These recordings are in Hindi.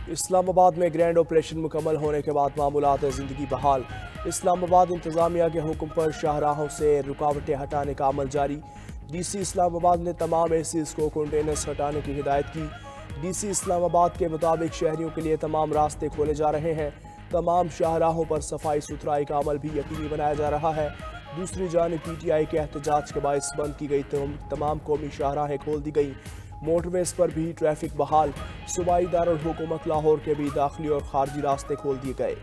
इस्लामाबाद में ग्रैंड ऑपरेशन मुकम्मल होने के बाद मामूलात ज़िंदगी बहाल। इस्लामाबाद इंतज़ामिया के हुक्म पर शाहराहों से रुकावटें हटाने का अमल जारी। DC इस्लामाबाद ने तमाम एसीज को कंटेनर्स हटाने की हिदायत की। DC इस्लामाबाद के मुताबिक शहरियों के लिए तमाम रास्ते खोले जा रहे हैं। तमाम शाहराहों पर सफाई सुथराई का अमल भी यकीनी बनाया जा रहा है। दूसरी जानिब PTI के एहतजाज के बायस बंद की गई तमाम कौमी शाहराहें खोल दी गई। मोटरवेज पर भी ट्रैफिक बहाल। सूबाई दारुल हुकूमत लाहौर के भी दाखिली और खारजी रास्ते खोल दिए गए।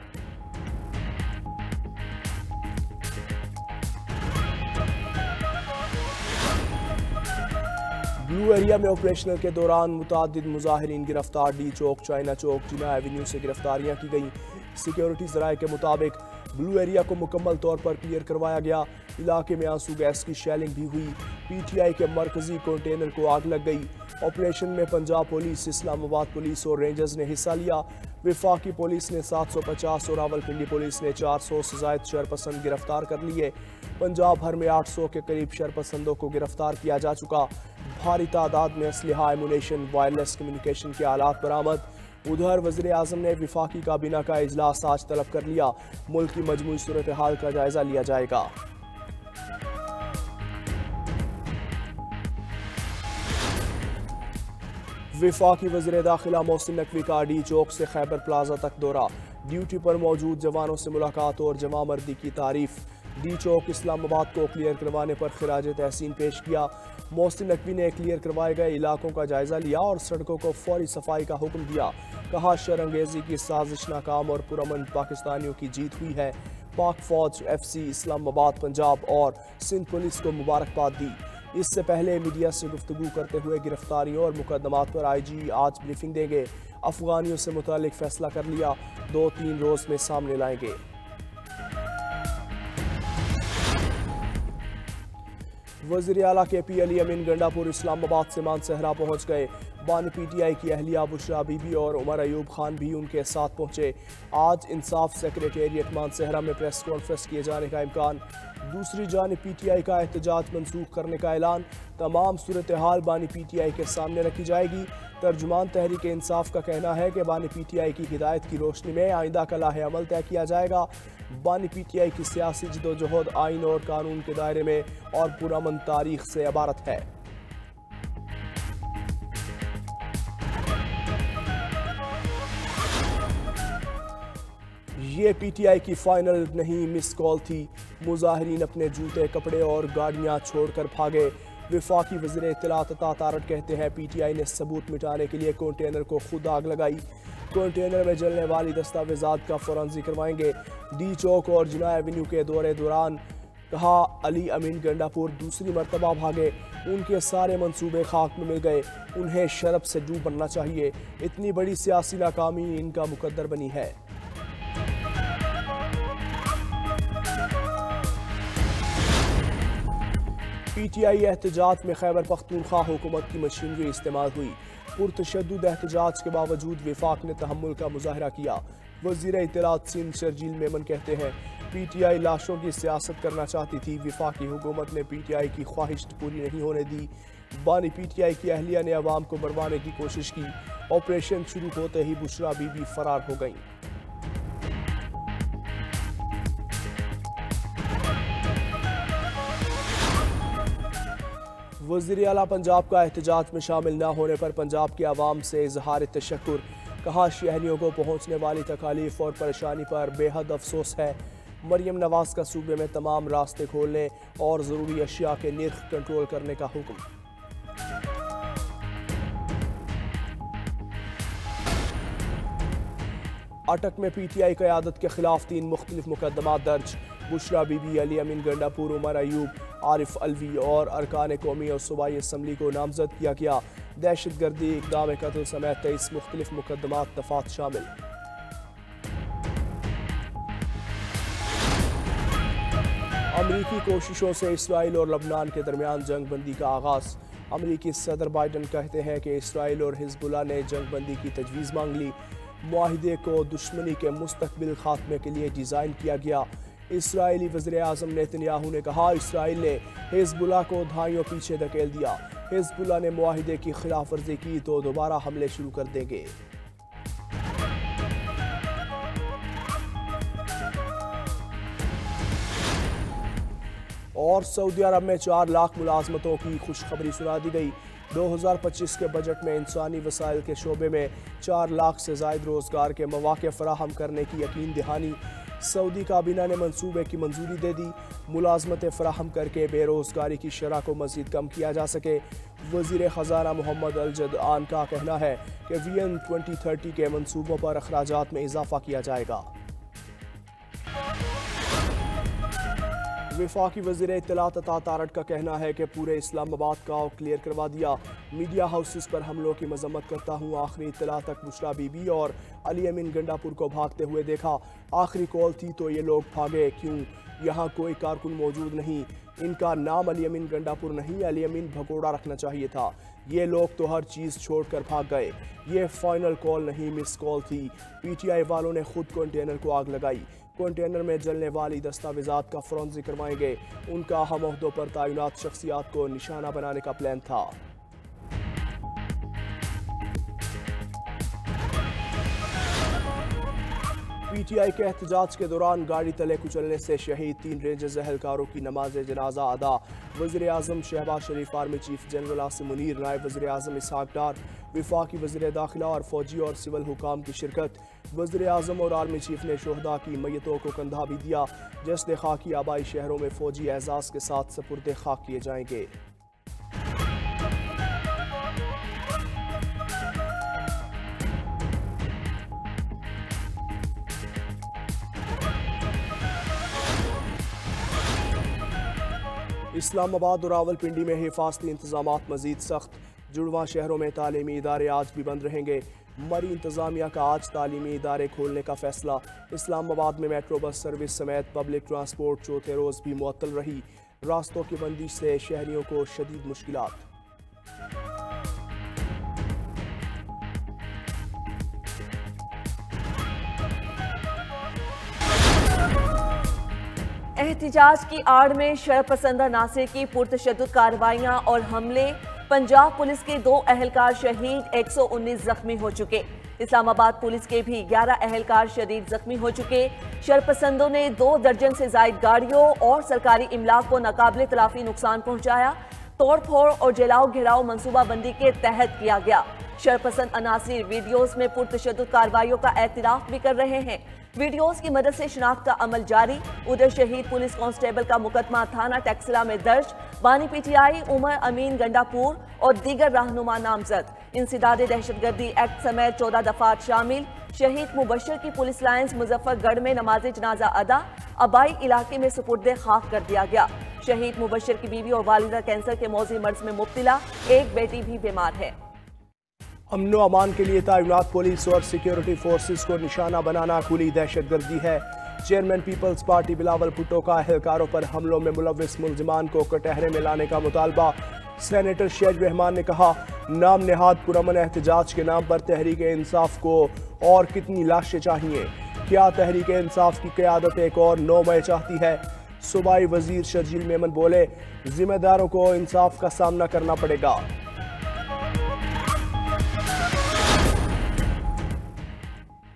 ब्लू एरिया में ऑपरेशनल के दौरान मुतादिद मुजाहिरीन गिरफ्तार। डी चौक, चाइना चौक, जिना एवेन्यू से गिरफ्तारियां की गई। सिक्योरिटी ज़राए के मुताबिक ब्लू एरिया को मुकम्मल तौर पर क्लियर करवाया गया। इलाके में आंसू गैस की शेलिंग भी हुई। PTI के मरकजी कंटेनर को आग लग गई। ऑपरेशन में पंजाब पुलिस, इस्लामाबाद पुलिस और रेंजर्स ने हिस्सा लिया। विफाकी पुलिस ने 750 और रावलपिंडी पुलिस ने 400 से ज़ायद शरपसंद गिरफ्तार कर लिए। पंजाब भर में 800 के करीब शरपसंदों को गिरफ्तार किया जा चुका। भारी तादाद में असलहा, एमुनेशन, वायरलेस कम्युनिकेशन के आलात बरामद। उधर वज़ीर आज़म ने विफाकी काबीना का इजलास आज तलब कर लिया। मुल्क की मजमूई सूरत हाल का जायजा लिया जाएगा। विफाकी वज़ीर दाखिला मोहसिन नकवी का डी चौक से खैबर प्लाजा तक दौरा। ड्यूटी पर मौजूद जवानों से मुलाकात और जमा मर्दी की तारीफ। डी चौक इस्लामाबाद को क्लियर करवाने पर खिराज तहसीन पेश किया। मोहसिन नकवी ने क्लियर करवाए गए इलाकों का जायजा लिया और सड़कों को फौरी सफाई का हुक्म दिया। कहा, शरंगेजी की साजिश नाकाम और पुरअमन पाकिस्तानियों की जीत हुई है। पाक फौज, FC इस्लामाबाद, पंजाब और सिंध पुलिस को मुबारकबाद दी। इससे पहले मीडिया से गुफ्तगू करते हुए गिरफ्तारियों और मुकदमात पर IG आज ब्रीफिंग देंगे। अफगानियों से मुतालिक फैसला कर लिया, 2-3 रोज में सामने लाएंगे। वज़ीर आला KP अली अमीन गंडापुर इस्लामाबाद से मानसहरा पहुंच गए। बानी PTI की अहलिया बुशरा बीबी और उमर अयूब खान भी उनके साथ पहुंचे। आज इंसाफ सेक्रेटेरिएट मानसहरा में प्रेस कॉन्फ्रेंस किए जाने का इम्कान। दूसरी जानिब PTI का एहतजाज मंसूख करने का ऐलान। तमाम सूरत हाल बानी PTI के सामने रखी जाएगी। तर्जुमान तहरीक इंसाफ का कहना है कि बानी PTI की हिदायत की रोशनी में आइंदा का लाहे अमल तय किया जाएगा। बानी PTI की सियासी जदोजहद आइन और कानून के दायरे में और पुरअमन तारीख से इबारत है। ये PTI की फाइनल नहीं, मिस कॉल थी। मुजाहिरीन अपने जूते, कपड़े और गाड़ियां छोड़कर भागे। विफाकी वज़ीर इत्तलात अता तारड़ कहते हैं PTI ने सबूत मिटाने के लिए कंटेनर को खुद आग लगाई। कंटेनर में जलने वाली दस्तावेजात का फोरेंसिक करवाएंगे। डी चौक और जिना एवेन्यू के दौरे दौरान कहा, अली अमीन गंडापुर दूसरी मरतबा भागे। उनके सारे मंसूबे खाक में मिल गए। उन्हें शर्फ से डूब बनना चाहिए। इतनी बड़ी सियासी नाकामी इनका मुकद्दर बनी है। PTI एहतजाज में खैबर पख्तूनख्वा हुकूमत की मशीनरी इस्तेमाल हुई। पुरतशद्दुद एहतजाज के बावजूद विफाक ने तहम्मुल का मुजाहरा किया। वज़ीर इत्तलात सिंध शर्जील मेमन कहते हैं PTI लाशों की सियासत करना चाहती थी। विफाकी हुकूमत ने PTI की ख्वाहिश पूरी नहीं होने दी। बानी PTI की अहलिया ने अवाम को मरवाने की कोशिश की। ऑपरेशन शुरू होते ही बुशरा बीबी फरार हो गई। वज़ीर आला पंजाब का एहतजाज में शामिल न होने पर पंजाब के अवाम से इजहार तशक्कुर। कहा, शहरियों को पहुँचने वाली तकालीफ और परेशानी पर बेहद अफसोस है। मरियम नवाज का सूबे में तमाम रास्ते खोलने और ज़रूरी अशिया के निर्ख कंट्रोल करने का हुक्म। अटक में PTI क़यादत के खिलाफ 3 मुख्तलिफ मुकदमा दर्ज। बुशरा बीबी, अली अमीन गंडापुर, उमर अयूब, आरिफ अलवी और अरकान कौमी और सूबाई असम्बली को नामजद किया गया। दहशत गर्दी, इक़दाम कत्ल समेत 23 मुख्तलिफ मुकदमात दफात शामिल। अमरीकी कोशिशों से इसराइल और लबनान के दरमियान जंग बंदी का आगाज़। अमरीकी सदर बाइडन कहते हैं कि इसराइल और हिजबुल्लाह ने जंग बंदी की तजवीज़ मांग ली। मुआहिदे को दुश्मनी के मुस्तक़बिल खात्मे के लिए डिज़ाइन किया गया। इसराइली वज़ीर आज़म नेतन्याहू ने कहा, इसराइल ने हिजबुल्लाह को दहाइयों पीछे धकेल दिया। हिजबुल्लाह ने मुआहिदे की खिलाफ वर्जी की तो दोबारा हमले शुरू कर देंगे। और सऊदी अरब में 4 लाख मुलाजमतों की खुशखबरी सुना दी गई। 2025 के बजट में इंसानी वसाइल के शोबे में 4 लाख से ज़ायद रोज़गार के मौक़े फ़राहम करने की यकीन दहानी। सऊदी काबीना ने मंसूबे की मंजूरी दे दी। मुलाजमतें फ़राहम करके बेरोज़गारी की शरह को मज़ीद कम किया जा सके। वज़ीर ख़ज़ाना मोहम्मद अल जदआन का कहना है कि विजन 2030 के मंसूबों पर अखराजात में इजाफा किया जाएगा। वफाकी वज़ीर इत्तलात अता तारड़ का कहना है कि पूरे इस्लामाबाद का क्लियर करवा दिया। मीडिया हाउसेस पर हमलों की मजम्मत करता हूँ। आखिरी इत्तला तक बुशरा बीबी और अली अमीन गंडापुर को भागते हुए देखा। आखिरी कॉल थी तो ये लोग भागे क्यों? यहाँ कोई कारकुन मौजूद नहीं। इनका नाम अली अमीन गंडापुर नहीं, अली अमीन भगोड़ा रखना चाहिए था। ये लोग तो हर चीज़ छोड़कर भाग गए। ये फाइनल कॉल नहीं, मिस कॉल थी। PTI वालों ने खुद कंटेनर को आग लगाई। कंटेनर में जलने वाली दस्तावेजात का फॉरेंसिक करवाएंगे। उनका हम ओहदों पर तैनात शख्सियात को निशाना बनाने का प्लान था। PTI के एहतजाज के दौरान गाड़ी तले कुचलने से शहीद 3 रेंजर्स एहलकारों की नमाज जनाजा अदा। वज़ीर आज़म Shehbaz Sharif, army chief general Asim Munir, नायब वज़ीर आज़म इसहाक डार, वफाकी वज़ीर दाखिला और फौजी और सिविल हुकाम की शिरकत। वज़ीर आज़म और आर्मी चीफ ने शोहदा की मैयतों को कंधा भी दिया। जश्न खाकी आबाई शहरों में फौजी एजाज़ के साथ सपुर्द खाक किए जाएंगे। इस्लामाबाद और रावलपिंडी में हिफाजती इंतजामात मजीद सख्त। जुड़वा शहरों में तालीमी इदारे आज भी बंद रहेंगे। मरी इंतजामिया का आज तालीमी इदारे खोलने का फैसला। इस्लामाबाद में मेट्रो बस सर्विस समेत पब्लिक ट्रांसपोर्ट चौथे रोज़ भी मुअत्तल रही। रास्तों की बंदिश से शहरियों को शदीद मुश्किलात। एहतिजाज की आड़ में शरपसंदा नासिर की पुरतशद्दुद कार्रवाइयां और हमले। पंजाब पुलिस के 2 अहलकार शहीद, 119 जख्मी हो चुके। इस्लामाबाद पुलिस के भी 11 अहलकार शदीद जख्मी हो चुके। शरपसंदों ने 2 दर्जन से जायद गाड़ियों और सरकारी इमलाक को नाकाबिले तलाफी नुकसान पहुंचाया। तोड़ फोड़ और जलाओ घिराव मनसूबाबंदी के तहत किया गया। शरपसंद अनासिर वीडियोज में पुरतशद्दुद कार्रवाइयों का एतराफ भी कर रहे हैं। वीडियोज की मदद से शिनाख्त का अमल जारी। उधर शहीद पुलिस कांस्टेबल का मुकदमा थाना टैक्सिला में दर्ज। बानी PTI उमर अमीन गंडापुर और दीगर रहनुमा नामजद। इंसदादे दहशतगर्दी एक्ट समेत 14 दफात शामिल। शहीद मुबशर की पुलिस लाइन्स मुजफ्फरगढ़ में नमाज जनाजा अदा। अबाई इलाके में सुपुर्दे खाक कर दिया गया। शहीद मुबशर की बीवी और वालिदा कैंसर के मौजी मर्ज में मुब्तला। एक बेटी भी बीमार है। अमन अमान के लिए तैनात पुलिस और सिक्योरिटी फोर्सेस को निशाना बनाना खुली दहशतगर्दी है। Chairman Peoples Party Bilawal Bhutto का अहलकारों पर हमलों में मुलविस मुलजिमान को कटहरे में लाने का मुतालबा। सेनेटर शेज रहमान ने कहा, नाम नेहाद पुरअमन एहतजाज के नाम पर तहरीक इंसाफ को और कितनी लाशें चाहिए? क्या तहरीक इंसाफ की क़यादत एक और 9 मई चाहती है? सूबाई वजीर शर्जील मेमन बोले, जिम्मेदारों को इंसाफ का सामना करना पड़ेगा।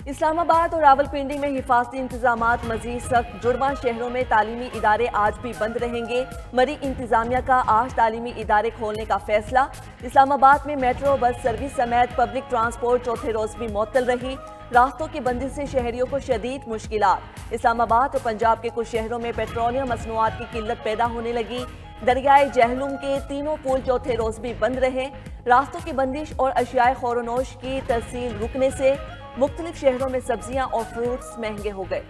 इस्लामाबाद और रावलपिंडी में हिफाजती इंतजामात मजीद सख्त। जुड़वा शहरों में तालीमी इदारे आज भी बंद रहेंगे। मरी इंतजामिया का आज तालीमी इदारे खोलने का फैसला। इस्लामाबाद में मेट्रो बस सर्विस समेत पब्लिक ट्रांसपोर्ट चौथे रोज भी मुअत्तल रही। रास्तों की बंदी से शहरियों को शदीद मुश्किलात। इस्लामाबाद और पंजाब के कुछ शहरों में पेट्रोलियम मसनूआत की किल्लत पैदा होने लगी। दरियाए जहलुम के तीनों पुल चौथे रोज भी बंद रहे। रास्तों की बंदिश और अशियाए खौरनोश की तरसील रुकने से मुख्तलिफ शहरों में सब्जियां और फ्रूट्स महंगे हो गए।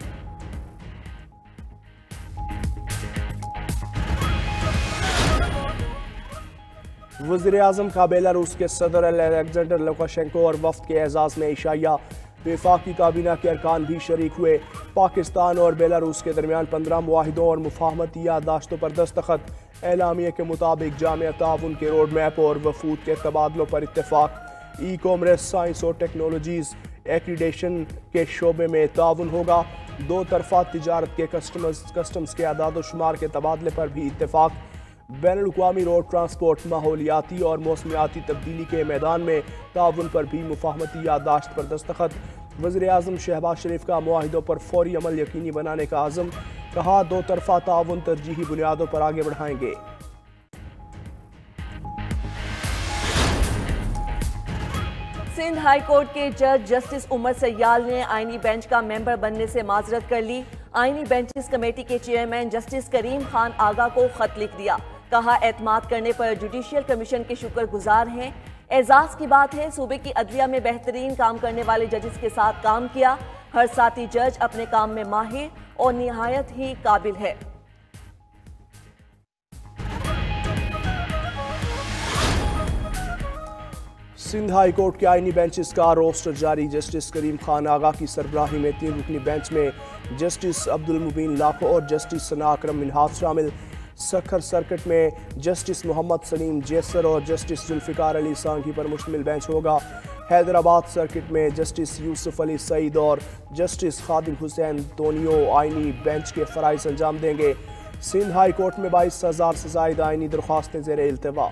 वज़ीर आज़म का बेलारूस के सदर अलेक्जेंडर लुकाशेंको और वफ्द के एजाज़ में इशाया। वफाकी काबीना के अरकान भी शरीक हुए। पाकिस्तान और बेलारूस के दरमियान 15 मुआहिदों और मुफाहमती याददाश्तों पर दस्तखत। एलामिया के मुताबिक जामिया ताउन के रोड मैप और वफूद के तबादलों पर इत्तेफाक। ई कॉमर्स, साइंस और टेक्नोलॉजीज़ एक्रीडेशन के शोबे में ताउन होगा। 2 तरफा तिजारत के कस्टम्स के आदाद शुमार के तबादले पर भी इत्तेफाक। बैनुल-अक़वामी रोड ट्रांसपोर्ट, माहौलियाती और मौसमियाती तब्दीली के मैदान में ताउन पर भी मुफाहमती याददाश्त पर दस्तखत। वज़ीर-ए-आज़म शहबाज शरीफ का मुआहिदों पर फौरी अमल यकीनी बनाने का आज़म, कहा दो तरफा ताउन तरजीही बुनियादों पर आगे बढ़ाएंगे। सिंध हाई कोर्ट के जज जस्टिस उमर सयाल ने आईनी बेंच का मेंबर बनने से माजरत कर ली। आईनी बेंचेस कमेटी के चेयरमैन जस्टिस करीम खान आगा को खत लिख दिया, कहा एतमाद करने पर जुडिशियल कमीशन के शुक्रगुजार हैं। एजाज की बात है सूबे की अदलिया में बेहतरीन काम करने वाले जजेस के साथ काम किया। हर साथी जज अपने काम में माहिर और निहायत ही काबिल है। सिंध हाई कोर्ट के आईनी बेंचेस का रोस्टर जारी। जस्टिस करीम खान आगा की सरबराही में 3 रुकनी बेंच में जस्टिस अब्दुल मुबीन लाखो और जस्टिस सना अकरम मिन्हाज शामिल। सखर सर्किट में जस्टिस मोहम्मद सलीम जैसर और जस्टिस जुल्फिकार अली सांघी पर मुश्तमिल बेंच होगा। हैदराबाद सर्किट में जस्टिस यूसुफ अली सईद और जस्टिस खादिम हुसैन दोनियो आईनी बेंच के फराइज अंजाम देंगे। सिंध हाई कोर्ट में 22,000 से ज़ायद आईनी दरख्वास्तें ज़ेर इल्तिवा।